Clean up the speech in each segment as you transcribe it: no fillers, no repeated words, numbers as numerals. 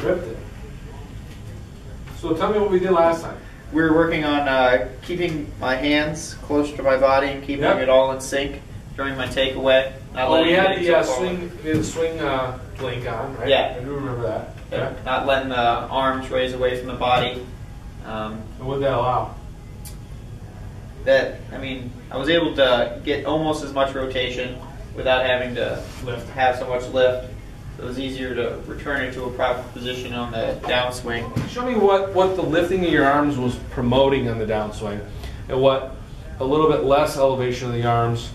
Ripped it. So tell me what we did last time. We were working on keeping my hands closer to my body and keeping it all in sync during my takeaway. We had the swing blink on, right? Yeah. I do remember that. Yeah. Not letting the arms raise away from the body. And what did that allow? I was able to get almost as much rotation without having to have so much lift. So it was easier to return it to a proper position on the downswing. Show me what the lifting of your arms was promoting on the downswing, and what a little bit less elevation of the arms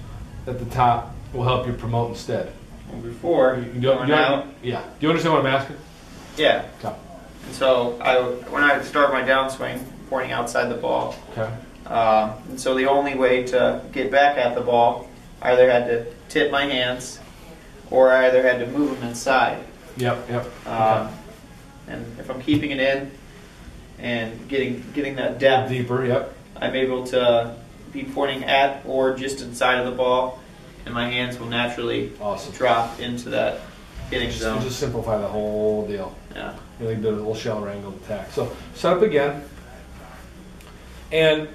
at the top will help you promote instead. Well, before going out. Yeah. Do you understand what I'm asking? Yeah. Okay. And so when I start my downswing, pointing outside the ball. Okay. And so the only way to get back at the ball, I either had to tip my hands, or I either had to move them inside. Yep. Okay. And if I'm keeping it in and getting that depth deeper, yep, I'm able to be pointing at or just inside of the ball, and my hands will naturally drop into that hitting zone. You just simplify the whole deal. Yeah. You know, you do a little shallow angle attack. So set up again, and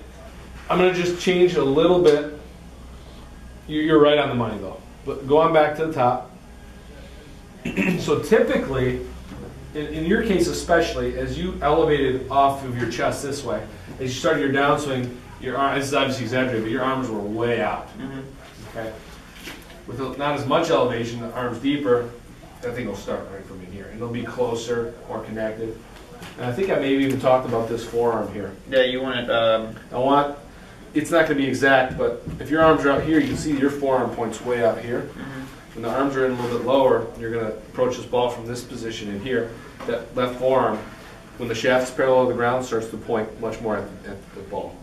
I'm going to just change a little bit. You're right on the money though. But go on back to the top. So typically, in your case especially, as you elevated off of your chest this way, as you started your downswing, your arm, this is obviously exaggerated, but your arms were way out. Okay. With not as much elevation, the arms deeper, that thing will start right from in here, and it'll be closer, more connected. And I think I maybe even talked about this forearm here. Yeah, you want it. It's not going to be exact, but if your arms are out here, you can see your forearm points way out here. When the arms are in a little bit lower, you're going to approach this ball from this position in here. That left forearm, when the shaft's parallel to the ground, starts to point much more at the ball.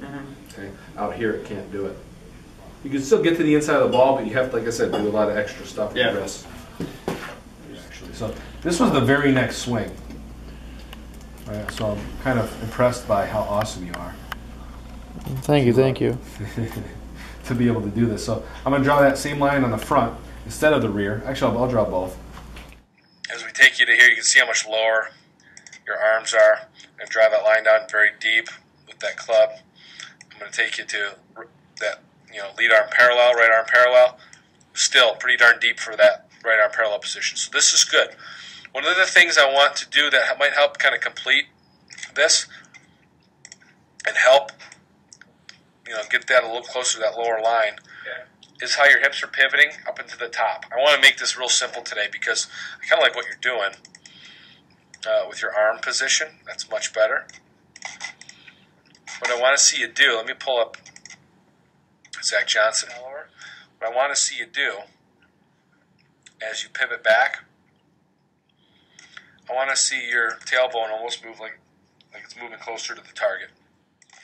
Okay? Out here, it can't do it. You can still get to the inside of the ball, but you have to, like I said, do a lot of extra stuff with the wrists. So this was the very next swing. Right, so I'm kind of impressed by how awesome you are. Thank you. To be able to do this. So I'm going to draw that same line on the front instead of the rear. Actually, I'll draw both. As we take you to here, you can see how much lower your arms are. I'm going to draw that line down very deep with that club. I'm going to take you to that, lead arm parallel, right arm parallel. Still pretty darn deep for that right arm parallel position. So this is good. One of the things I want to do that might help kind of complete this and help get that a little closer to that lower line is how your hips are pivoting up into the top. I want to make this real simple today because I kind of like what you're doing with your arm position. That's much better. What I want to see you do, let me pull up Zach Johnson. What I want to see you do as you pivot back, I want to see your tailbone almost move like it's moving closer to the target.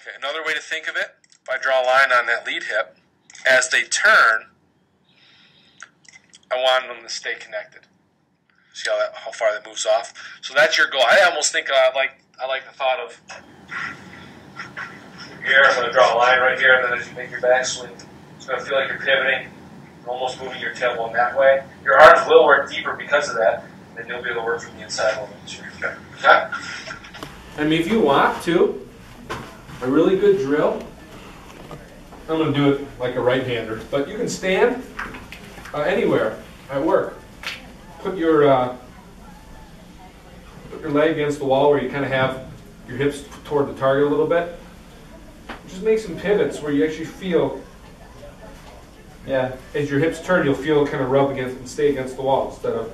Okay, another way to think of it, if I draw a line on that lead hip, as they turn, I want them to stay connected. See how far that moves off? So that's your goal. I almost think I like the thought of here, I'm going to draw a line right here, and then as you make your backswing, it's going to feel like you're pivoting, almost moving your tailbone that way. Your arms will work deeper because of that, and you'll be able to work from the inside a little bit. Okay? I mean, if you want to, a really good drill, I'm going to do it like a right-hander, but you can stand anywhere at work. Put your leg against the wall where you kind of have your hips toward the target a little bit. Just make some pivots where you actually feel, as your hips turn, you'll feel kind of rub against and stay against the wall instead of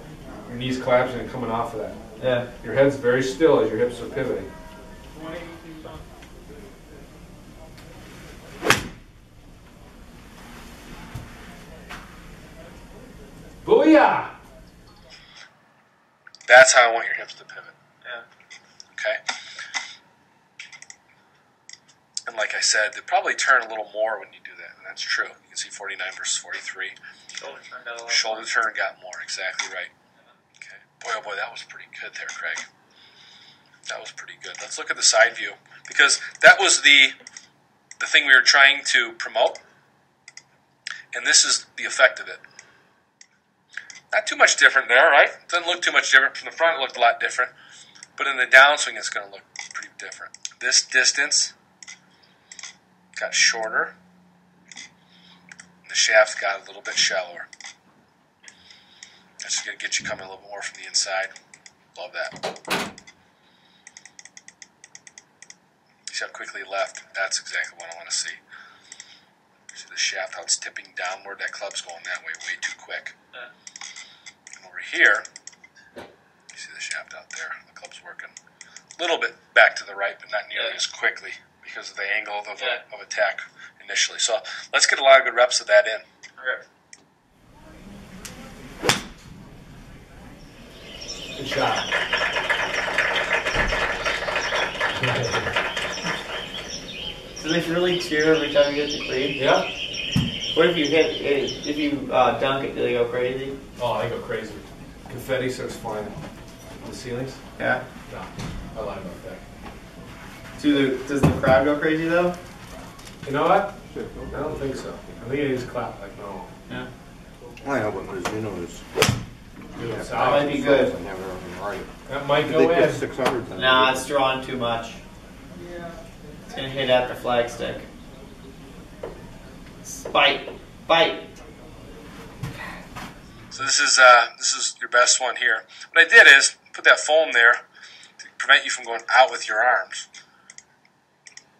your knees collapsing and coming off of that. Yeah. Your head's very still as your hips are pivoting. Booyah! That's how I want your hips to pivot. Okay? And like I said, they probably turn a little more when you do that. And that's true. You can see 49 versus 43. Shoulder turn got more. Exactly right. Okay. Boy, oh boy, that was pretty good there, Craig. That was pretty good. Let's look at the side view. Because that was the thing we were trying to promote. And this is the effect of it. Not too much different there, right? Doesn't look too much different. From the front, it looked a lot different. But in the downswing, it's going to look pretty different. This distance got shorter. And the shaft got a little bit shallower. That's going to get you coming a little bit more from the inside. Love that. See how quickly left? That's exactly what I want to see. See the shaft, how it's tipping downward? That club's going that way too quick. And over here, you see the shaft out there. The club's working a little bit back to the right, but not nearly as quickly because of the angle of attack initially. So let's get a lot of good reps of that in. Okay. Good shot. Do they really cheer every time you hit the clean? Yeah. What if you dunk it? Do they go crazy? Oh, they go crazy. Confetti starts flying on the ceilings. Yeah. No, I lied about that. Does the crowd go crazy though? You know what? I don't think so. I think they just clap like normal. Yeah. I know what Mizzino is. That might be good. That might go in. 600. Nah, it's drawn too much. It's gonna hit at the flagstick. Bite. So this is your best one here. What I did is put that foam there to prevent you from going out with your arms.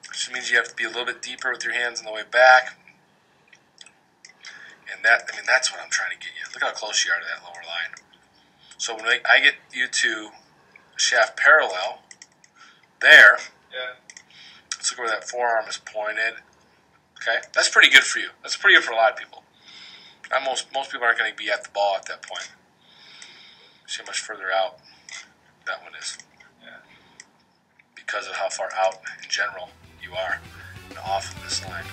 Which means you have to be a little bit deeper with your hands on the way back. And that's what I'm trying to get you. Look how close you are to that lower line. So when I get you to shaft parallel there, let's look where that forearm is pointed. Okay, that's pretty good for you. That's pretty good for a lot of people. Most people aren't going to be at the ball at that point. See how much further out that one is. Because of how far out in general you are and off of this line.